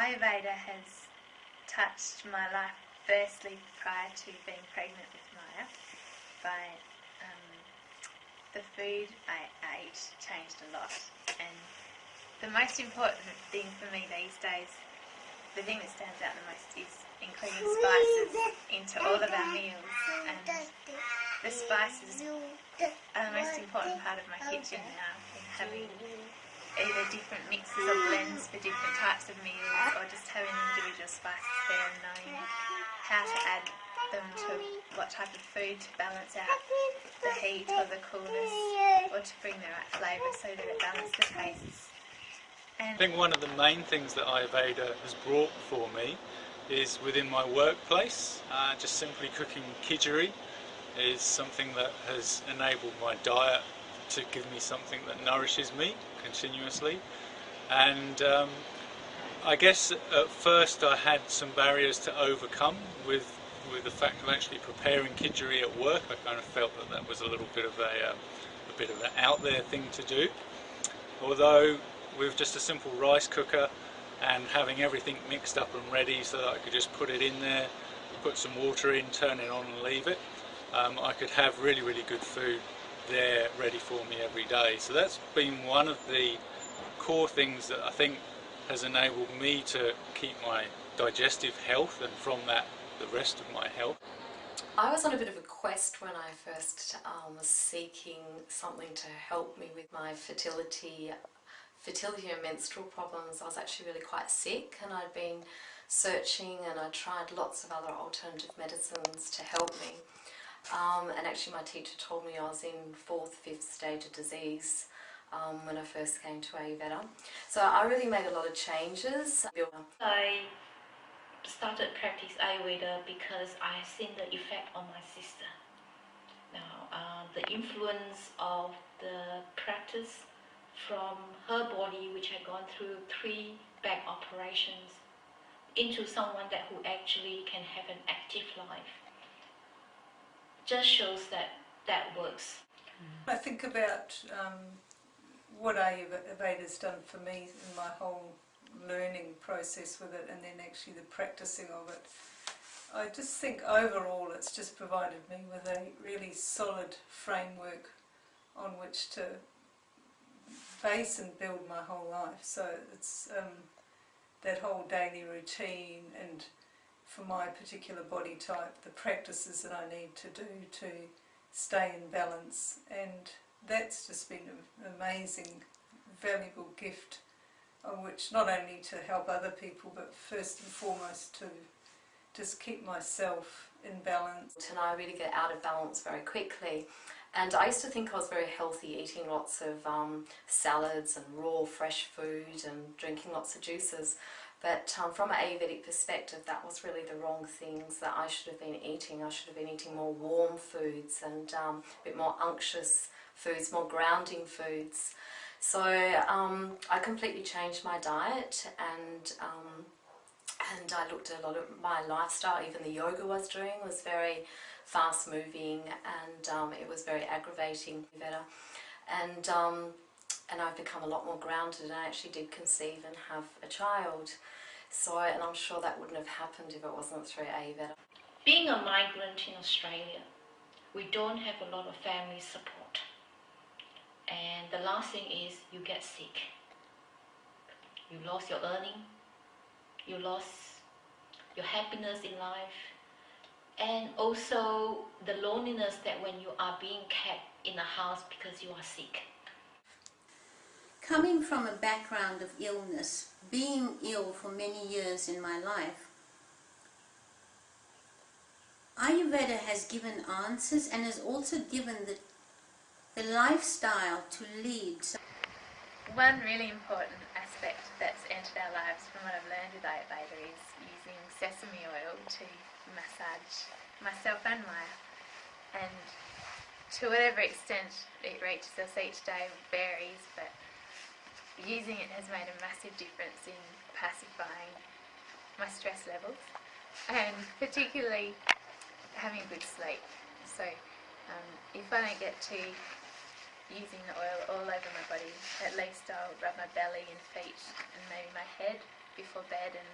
Ayurveda has touched my life firstly prior to being pregnant with Maya by the food I ate changed a lot, and the most important thing for me these days, the thing that stands out the most, is including spices into all of our meals, and the spices are the most important part of my kitchen now, in having either different mixes or blends for different types of meals, or just having individual spices there and knowing how to add them to what type of food to balance out the heat or the coolness, or to bring the right flavour so that it balances the tastes. I think one of the main things that Ayurveda has brought for me is within my workplace. Just simply cooking khichdi is something that has enabled my diet to give me something that nourishes me continuously. And I guess at first I had some barriers to overcome with the fact of actually preparing khichdi at work. I kind of felt that that was a little bit of an out there thing to do. Although with just a simple rice cooker and having everything mixed up and ready so that I could just put it in there, put some water in, turn it on and leave it, I could have really good food there ready for me every day. So that's been one of the core things that I think has enabled me to keep my digestive health, and from that the rest of my health. I was on a bit of a quest when I first was seeking something to help me with my fertility and menstrual problems. I was actually really quite sick, and I'd been searching and I tried lots of other alternative medicines to help me. And actually my teacher told me I was in 4th, 5th stage of disease when I first came to Ayurveda. So I really made a lot of changes. I started practice Ayurveda because I have seen the effect on my sister. Now, the influence of the practice from her body, which had gone through 3 back operations, into someone who actually can have an active life, just shows that works. I think about what Ayurveda's done for me in my whole learning process with it, and then actually the practicing of it. I just think overall it's just provided me with a really solid framework on which to base and build my whole life. So it's that whole daily routine, and for my particular body type, the practices that I need to do to stay in balance, and that's just been an amazing, valuable gift on which not only to help other people, but first and foremost to just keep myself in balance. And I really get out of balance very quickly. And I used to think I was very healthy, eating lots of salads and raw fresh food and drinking lots of juices. But from an Ayurvedic perspective, that was really the wrong things that I should have been eating. I should have been eating more warm foods and a bit more unctuous foods, more grounding foods. So I completely changed my diet, and I looked at a lot of my lifestyle. Even the yoga I was doing was very fast moving, and it was very aggravating. And I've become a lot more grounded, and I actually did conceive and have a child. So, and I'm sure that wouldn't have happened if it wasn't through Ayurveda. Being a migrant in Australia, we don't have a lot of family support. And the last thing is you get sick. You lost your earning, you lost your happiness in life, and also the loneliness that when you are being kept in a house because you are sick. Coming from a background of illness, being ill for many years in my life, Ayurveda has given answers and has also given the lifestyle to lead. One really important aspect that's entered our lives from what I've learned with Ayurveda is using sesame oil to massage myself and Maya, and to whatever extent it reaches us each day varies, but using it has made a massive difference in pacifying my stress levels, and particularly having good sleep. So if I don't get to using the oil all over my body, at least I'll rub my belly and feet and maybe my head before bed, and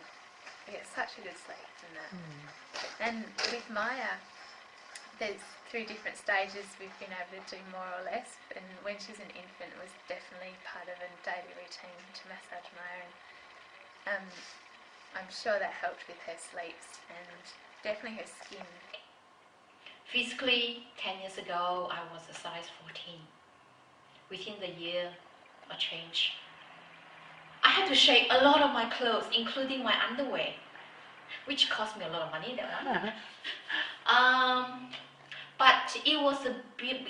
I get such a good sleep from that. And with Maya, there's through different stages we've been able to do more or less, and when she's an infant it was definitely part of a daily routine to massage Maya, and I'm sure that helped with her sleeps and definitely her skin. Physically, 10 years ago, I was a size 14. Within the year, a change. I had to shave a lot of my clothes, including my underwear, which cost me a lot of money, that one. But it was the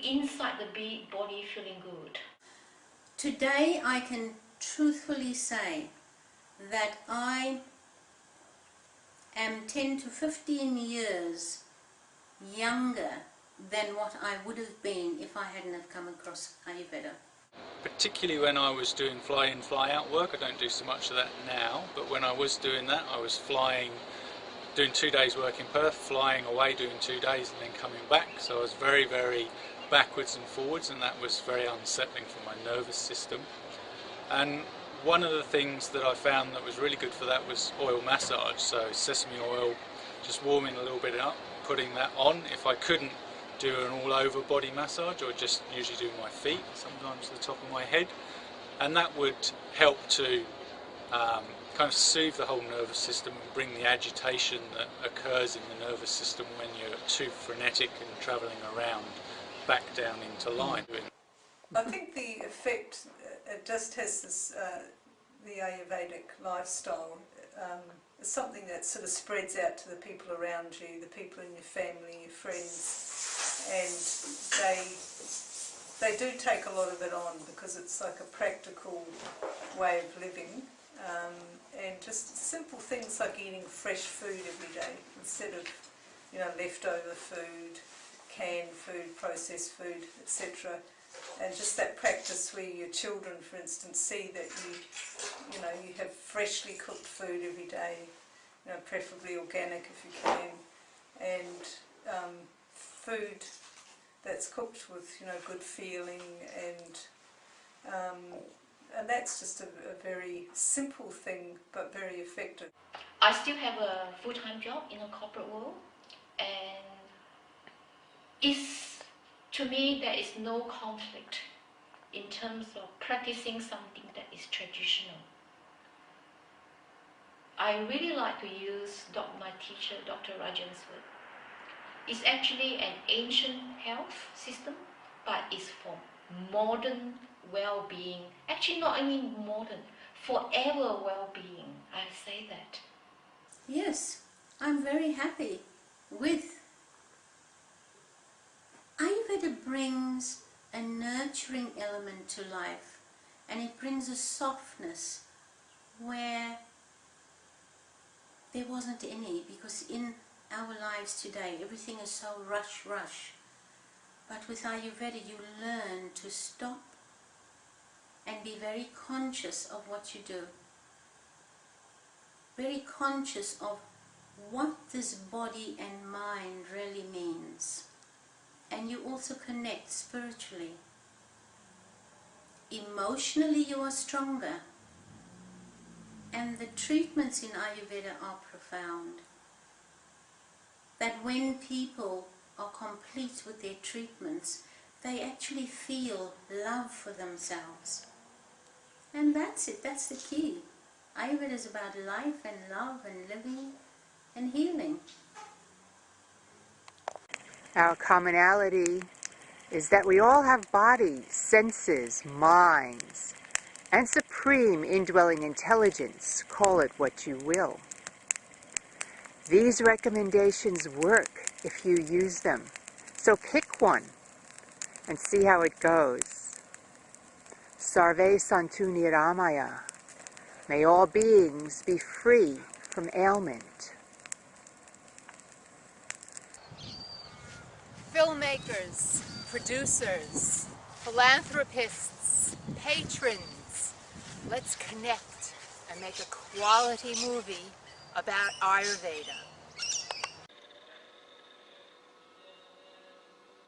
inside the body feeling good. Today I can truthfully say that I am 10 to 15 years younger than what I would have been if I hadn't have come across Ayurveda. Particularly when I was doing fly-in, fly-out work. I don't do so much of that now, but when I was doing that, I was flying, doing 2 days work in Perth, flying away, doing 2 days and then coming back. So I was very, very backwards and forwards, and that was very unsettling for my nervous system. And one of the things that I found that was really good for that was oil massage. So sesame oil, just warming a little bit up, putting that on. If I couldn't do an all-over body massage, or just usually do my feet, sometimes the top of my head, and that would help to kind of soothe the whole nervous system and bring the agitation that occurs in the nervous system when you're too frenetic and travelling around back down into line. I think the effect, it just has this, the Ayurvedic lifestyle, is something that sort of spreads out to the people around you, the people in your family, your friends, and they do take a lot of it on because it's like a practical way of living, and just simple things like eating fresh food every day instead of, you know, leftover food, canned food, processed food, etc. And just that practice where your children, for instance, see that you know, you have freshly cooked food every day, you know, preferably organic if you can, and food that's cooked with, you know, good feeling, and that's just a very simple thing but very effective. I still have a full-time job in a corporate world, and to me there is no conflict in terms of practicing something that is traditional. I really like to use my teacher, Dr. Rajan's word. It's actually an ancient health system, but it's for modern well-being. Actually, not only modern, forever well-being. I say that. Yes, I'm very happy with Ayurveda. Brings a nurturing element to life, and it brings a softness where there wasn't any, because in our lives today everything is so rush. But with Ayurveda you learn to stop and be very conscious of what you do, very conscious of what this body and mind really means. And you also connect spiritually. Emotionally you are stronger, and the treatments in Ayurveda are profound. That when people are complete with their treatments, they actually feel love for themselves. And that's it, that's the key. Ayurveda is about life and love and living and healing. Our commonality is that we all have bodies, senses, minds, and supreme indwelling intelligence, call it what you will. These recommendations work if you use them, so pick one and see how it goes. Sarve Santu Niramaya. May all beings be free from ailment. Filmmakers, producers, philanthropists, patrons, let's connect and make a quality movie about Ayurveda.